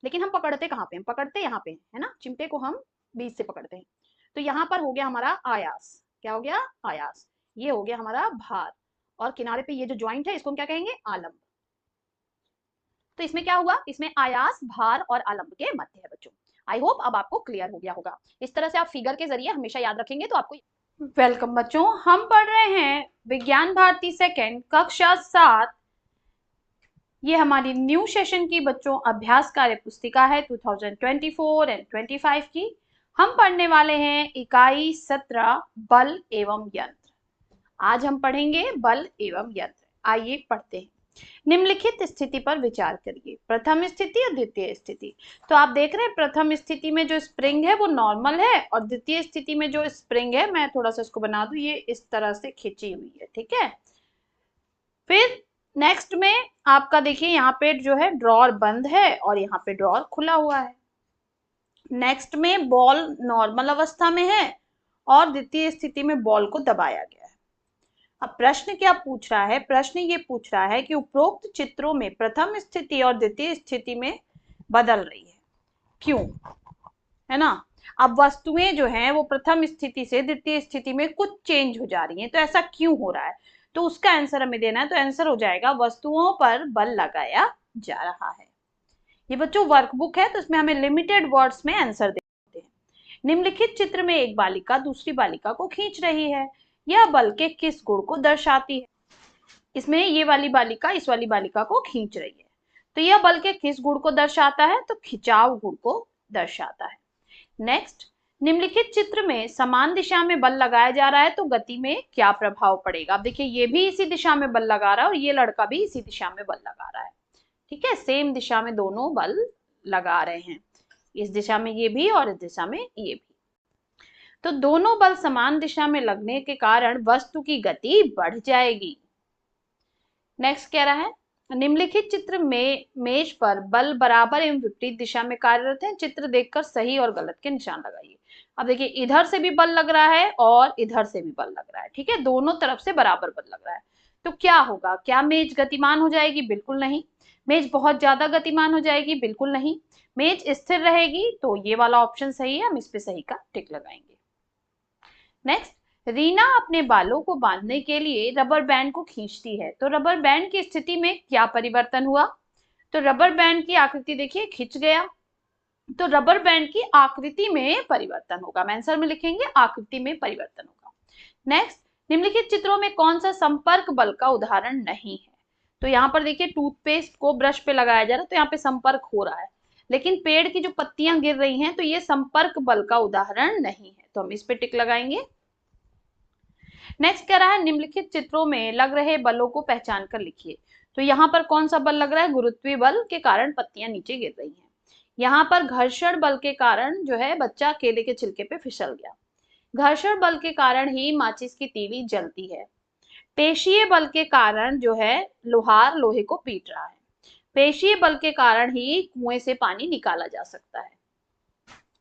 लेकिन हम पकड़ते कहाँ पे, हम पकड़ते यहाँ पे है ना, चिमटे को हम बीच से पकड़ते हैं। तो यहाँ पर हो गया हमारा आयास, क्या हो गया, आयास। ये हो गया हमारा भार, और किनारे पे ये जो ज्वाइंट है इसको हम क्या कहेंगे, आलंब। तो इसमें क्या हुआ, इसमें आयास, भार और आलंब के मध्य है बच्चों। आई होप अब आपको क्लियर हो गया होगा। इस तरह से आप फिगर के जरिए हमेशा याद रखेंगे तो आपको। वेलकम बच्चों, हम पढ़ रहे हैं विज्ञान भारती सेकेंड कक्षा 7। ये हमारी न्यू सेशन की बच्चों अभ्यास कार्य पुस्तिका है 2024 एंड 25 की। हम पढ़ने वाले हैं इकाई 17 बल एवं यंत्र। आज हम पढ़ेंगे बल एवं यंत्र। आइए पढ़ते हैं। निम्नलिखित स्थिति पर विचार करिए, प्रथम स्थिति और द्वितीय स्थिति। तो आप देख रहे हैं प्रथम स्थिति में जो स्प्रिंग है वो नॉर्मल है, और द्वितीय स्थिति में जो स्प्रिंग है, मैं थोड़ा सा इसको बना दूं, ये इस तरह से खिंची हुई है, ठीक है। फिर नेक्स्ट में आपका देखिए यहाँ पे जो है ड्रॉर बंद है और यहाँ पे ड्रॉर खुला हुआ है। नेक्स्ट में बॉल नॉर्मल अवस्था में है और द्वितीय स्थिति में बॉल को दबाया गया है। अब प्रश्न क्या पूछ रहा है, प्रश्न ये पूछ रहा है कि उपरोक्त चित्रों में प्रथम स्थिति और द्वितीय स्थिति में बदल रही है, क्यों, है ना। अब वस्तुएं जो हैं वो प्रथम स्थिति से द्वितीय स्थिति में कुछ चेंज हो जा रही हैं, तो ऐसा क्यों हो रहा है, तो उसका आंसर हमें देना है। तो आंसर हो जाएगा वस्तुओं पर बल लगाया जा रहा है। ये बच्चों वर्कबुक है तो इसमें हमें लिमिटेड वर्ड्स में आंसर देते हैं। निम्नलिखित चित्र में एक बालिका दूसरी बालिका को खींच रही है, यह बल के किस गुण को दर्शाती है। इसमें ये वाली बालिका इस वाली बालिका को खींच रही है, तो यह बल के किस गुण को दर्शाता है, तो खिंचाव गुण को दर्शाता है। नेक्स्ट, निम्नलिखित चित्र में समान दिशा में बल लगाया जा रहा है तो गति में क्या प्रभाव पड़ेगा। अब देखिए ये भी इसी दिशा में बल लगा रहा है और ये लड़का भी इसी दिशा में बल लगा रहा है, ठीक है, सेम दिशा में दोनों बल लगा रहे हैं, इस दिशा में ये भी और इस दिशा में ये भी। तो दोनों बल समान दिशा में लगने के कारण वस्तु की गति बढ़ जाएगी। नेक्स्ट कह रहा है निम्नलिखित चित्र में मेज पर बल बराबर एवं विपरीत दिशा में कार्यरत है, चित्र देखकर सही और गलत के निशान लगाइए। अब देखिए इधर से भी बल लग रहा है और इधर से भी बल लग रहा है, ठीक है, दोनों तरफ से बराबर बल लग रहा है। तो क्या होगा, क्या मेज गतिमान हो जाएगी, बिल्कुल नहीं। मेज बहुत ज्यादा गतिमान हो जाएगी, बिल्कुल नहीं। मेज स्थिर रहेगी, तो ये वाला ऑप्शन सही है, हम इस पे सही का टिक लगाएंगे। नेक्स्ट, रीना अपने बालों को बांधने के लिए रबर बैंड को खींचती है, तो रबर बैंड की स्थिति में क्या परिवर्तन हुआ, तो रबर बैंड की आकृति देखिए खिंच गया, तो रबर बैंड की आकृति में परिवर्तन होगा, हम आंसर में लिखेंगे आकृति में परिवर्तन होगा। नेक्स्ट, निम्नलिखित चित्रों में कौन सा संपर्क बल का उदाहरण नहीं है, तो यहाँ पर देखिए टूथपेस्ट को ब्रश पे लगाया जा रहा है तो यहाँ पे संपर्क हो रहा है, लेकिन पेड़ की जो पत्तियां गिर रही हैं तो ये संपर्क बल का उदाहरण नहीं है, तो हम इस पे टिक लगाएंगे। नेक्स्ट कह रहा है निम्नलिखित चित्रों में लग रहे बलों को पहचान कर लिखिए, तो यहाँ पर कौन सा बल लग रहा है, गुरुत्वीय बल के कारण पत्तियां नीचे गिर रही हैं। यहाँ पर घर्षण बल के कारण जो है बच्चा केले के छिलके पे फिसल गया। घर्षण बल के कारण ही माचिस की तीली जलती है। पेशीय बल के कारण जो है लोहार लोहे को पीट रहा है। पेशीय बल के कारण ही कुएं से पानी निकाला जा सकता है।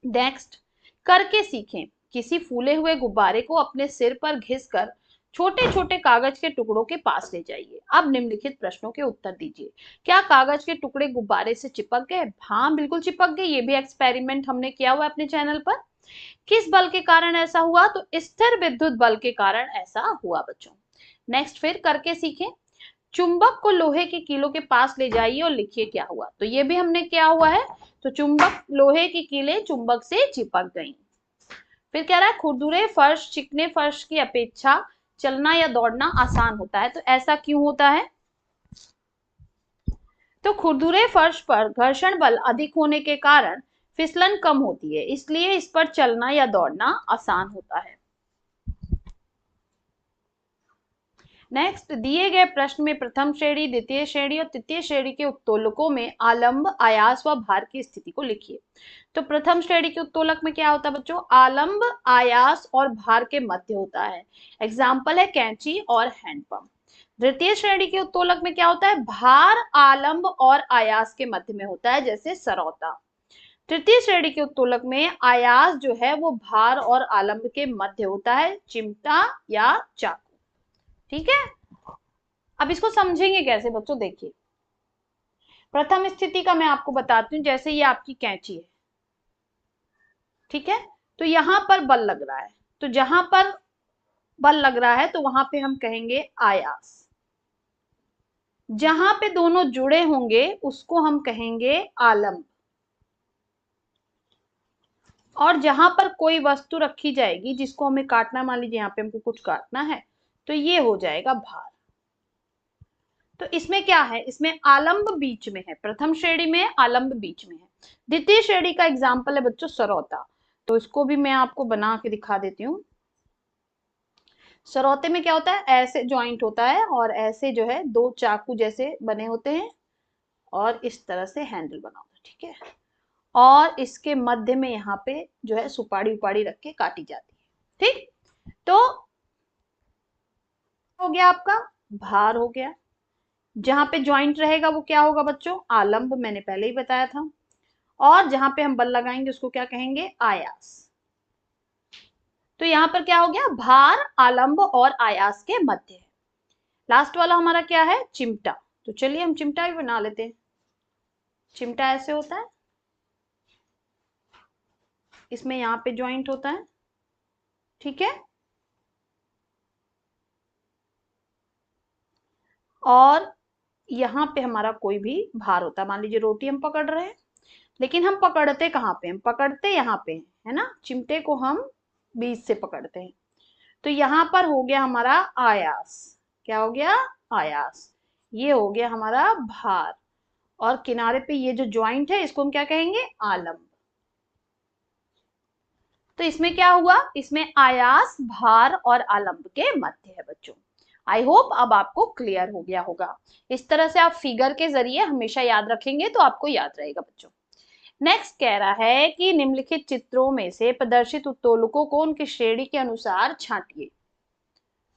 नेक्स्ट, करके सीखें, किसी फूले हुए गुब्बारे को अपने सिर पर घिसकर छोटे छोटे कागज के टुकड़ों के पास ले जाइए। अब निम्नलिखित प्रश्नों के उत्तर दीजिए। क्या कागज के टुकड़े गुब्बारे से चिपक गए, हाँ बिल्कुल चिपक गए, ये भी एक्सपेरिमेंट हमने किया हुआ है अपने चैनल पर। किस बल के कारण ऐसा हुआ, तो स्थिर विद्युत बल के कारण ऐसा हुआ बच्चों। नेक्स्ट, फिर करके सीखें, चुंबक को लोहे के कीलों के पास ले जाइए और लिखिए क्या हुआ, तो ये भी हमने किया हुआ है। तो चुंबक, लोहे की कीलें चुंबक से चिपक गई। फिर कह रहा है खुरदुरे फर्श चिकने फर्श की अपेक्षा चलना या दौड़ना आसान होता है, तो ऐसा क्यों होता है, तो खुरदुरे फर्श पर घर्षण बल अधिक होने के कारण फिसलन कम होती है, इसलिए इस पर चलना या दौड़ना आसान होता है। नेक्स्ट, दिए गए प्रश्न में प्रथम श्रेणी, द्वितीय श्रेणी और तृतीय श्रेणी के उत्तोलकों में आलंब, आयास व भार की स्थिति को लिखिए। तो प्रथम श्रेणी के उत्तोलक में क्या होता है बच्चों, आलंब, आयास और भार के मध्य होता है, एग्जाम्पल है कैंची और हैंडपंप। द्वितीय श्रेणी के उत्तोलक में क्या होता है, भार, आलंब और आयास के मध्य में होता है, जैसे सरौता। तृतीय श्रेणी के उत्तोलक में आयास जो है वो भार और आलंब के मध्य होता है, चिमटा या चाकू, ठीक है। अब इसको समझेंगे कैसे बच्चों, देखिए प्रथम स्थिति का मैं आपको बताती हूँ, जैसे ये आपकी कैंची है, ठीक है, तो यहां पर बल लग रहा है, तो जहां पर बल लग रहा है तो वहां पे हम कहेंगे आयास। जहां पे दोनों जुड़े होंगे उसको हम कहेंगे आलंब। और जहां पर कोई वस्तु रखी जाएगी जिसको हमें काटना, मान लीजिए यहाँ पे हमको कुछ काटना है, तो ये हो जाएगा भार। तो इसमें क्या है, इसमें आलंब बीच में है, प्रथम श्रेणी में आलंब बीच में है। द्वितीय श्रेणी का एग्जाम्पल है बच्चों सरौता, तो इसको भी मैं आपको बना के दिखा देती हूँ। सरौते में क्या होता है, ऐसे जॉइंट होता है और ऐसे जो है दो चाकू जैसे बने होते हैं और इस तरह से हैंडल बना होता है, ठीक है, और इसके मध्य में यहाँ पे जो है सुपारी उपाड़ी रख के काटी जाती है, ठीक। तो हो गया आपका भार हो गया। जहां पे ज्वाइंट रहेगा वो क्या होगा बच्चों, आलंब, मैंने पहले ही बताया था। और जहां पे हम बल लगाएंगे उसको क्या कहेंगे, आयास। तो यहां पर क्या हो गया, भार, आलंब और आयास के मध्य है। लास्ट वाला हमारा क्या है, चिमटा। तो चलिए हम चिमटा भी बना लेते हैं। चिमटा ऐसे होता है, इसमें यहाँ पे ज्वाइंट होता है, ठीक है, और यहाँ पे हमारा कोई भी भार होता है। मान लीजिए रोटी हम पकड़ रहे हैं, लेकिन हम पकड़ते कहाँ पे, हम पकड़ते यहाँ पे है ना, चिमटे को हम बीच से पकड़ते हैं। तो यहाँ पर हो गया हमारा आयास। क्या हो गया, आयास। ये हो गया हमारा भार, और किनारे पे ये जो ज्वाइंट है इसको हम क्या कहेंगे, आलंब। तो इसमें क्या हुआ, इसमें आयास, भार और आलंब के मध्य है बच्चों। आई होप अब आपको क्लियर हो गया होगा। इस तरह से आप फिगर के जरिए हमेशा याद रखेंगे तो आपको याद रहेगा बच्चों। नेक्स्ट कह रहा है कि निम्नलिखित चित्रों में से प्रदर्शित उत्तोलकों को उनकी श्रेणी के अनुसार छांटिए।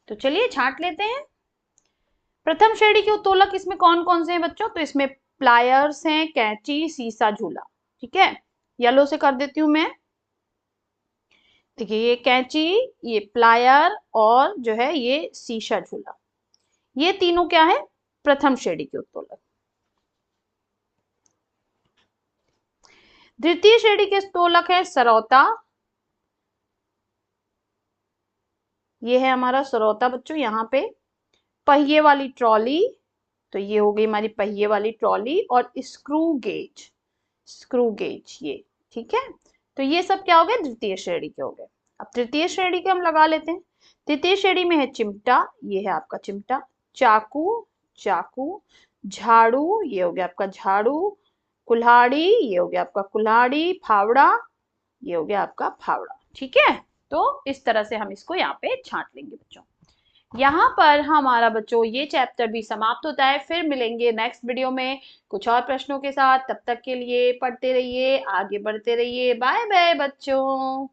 तो चलिए छांट लेते हैं। प्रथम श्रेणी के उत्तोलक इसमें कौन कौन से हैं बच्चों, तो इसमें प्लायर्स हैं, कैंची, सीसा, झूला, ठीक है। येलो से कर देती हूं मैं। देखिए ये कैंची, ये प्लायर और जो है ये सीसा झूला, ये तीनों क्या है, प्रथम श्रेणी के उत्तोलक। द्वितीय श्रेणी के उत्तोलक है सरौता, ये है हमारा सरौता बच्चों। यहाँ पे पहिए वाली ट्रॉली, तो ये हो गई हमारी पहिए वाली ट्रॉली, और स्क्रू गेज, स्क्रू गेज ये, ठीक है। तो ये सब क्या हो गए, द्वितीय श्रेणी के हो गए। अब तृतीय श्रेणी के हम लगा लेते हैं। तृतीय श्रेणी में है चिमटा, ये है आपका चिमटा, चाकू, चाकू, झाड़ू, ये हो गया आपका झाड़ू, कुल्हाड़ी, ये हो गया आपका कुल्हाड़ी, फावड़ा, ये हो गया आपका फावड़ा, ठीक है। तो इस तरह से हम इसको यहाँ पे छांट लेंगे बच्चों। यहाँ पर हमारा बच्चों ये चैप्टर भी समाप्त होता है। फिर मिलेंगे नेक्स्ट वीडियो में कुछ और प्रश्नों के साथ। तब तक के लिए पढ़ते रहिए, आगे बढ़ते रहिए। बाय बाय बच्चों।